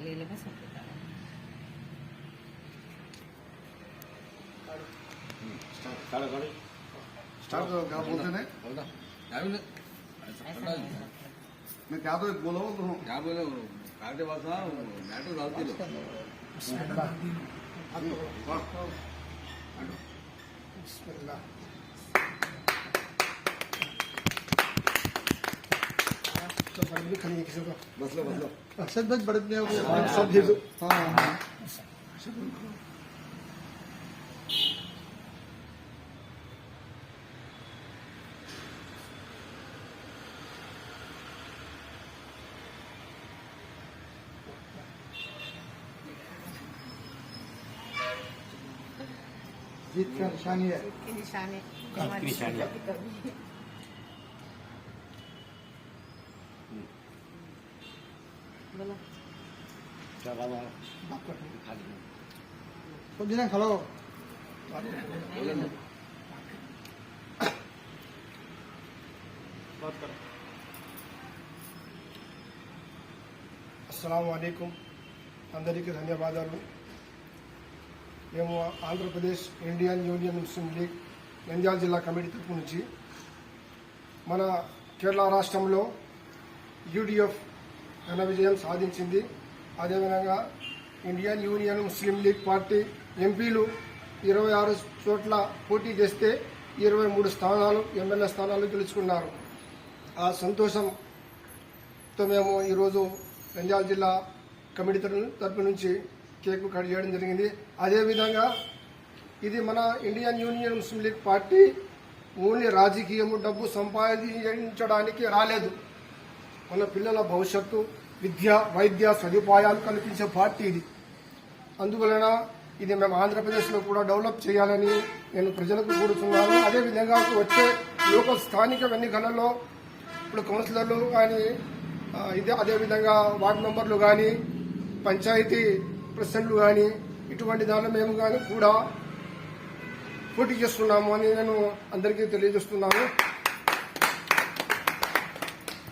ले लेगा सब बता स्टार्ट करो। क्या बोलते हैं? मैं क्या तो बोला हूँ तो क्या बोले काटे बात मैटर डालती बस लो अरशद भाई बड़े सब भेजो। हाँ जीत का निशानी है। निशानी बोलो सब जना खड़ो। అస్సలాము అలైకుం అందరికీ ధన్యవాదాలు। మేము ఆంధ్రప్రదేశ్ ఇండియన్ యూనియన్ ముస్లిం లీగ్ నంద్యాల జిల్లా కమిటీ తరపు నుంచి మన కేరళ రాష్ట్రంలో యూడీఎఫ్ ఘన విజయం సాధించింది। అదేవిధంగా ఇండియన్ యూనియన్ ముస్లిం లీగ్ పార్టీ ఎంపీలు 26 చోట్ల పోటీ చేస్తే 23 స్థానాలు ఎమ్మెల్యే స్థానాలు గెలుచుకున్నారు। ఆ సంతోషంతో మేము ఈరోజు నంద్యాల జిల్లా కమిటీ తరపు నుంచి కేక్ కట్ చేయడం జరిగింది। అదేవిధంగా ఇది మన ఇండియన్ యూనియన్ ముస్లిం లీగ్ పార్టీ ఓన్లీ రాజకీయము డబ్బు సంపాదించడానికి రాలేదు। మన పిల్లల భవిష్యత్తు విద్య వైద్య సదుపాయాలు కల్పించే పార్టీ ఇది। అందువలన ఇది మేము ఆంధ్రప్రదేశ్లో కూడా డెవలప్ చేయాలని నేను ప్రజలకు కోరుతున్నాను। అదేవిధంగా వచ్చే లోకల్ స్థానిక ఎన్నికలలో ఇప్పుడు కౌన్సిలర్లు కానీ అదేవిధంగా వార్డు మెంబర్లు కానీ పంచాయతీ ప్రెసిడెంట్లు కానీ ఇటువంటి దానిలో మేము కానీ కూడా పోటీ చేస్తున్నాము అని నేను అందరికీ తెలియజేస్తున్నాను।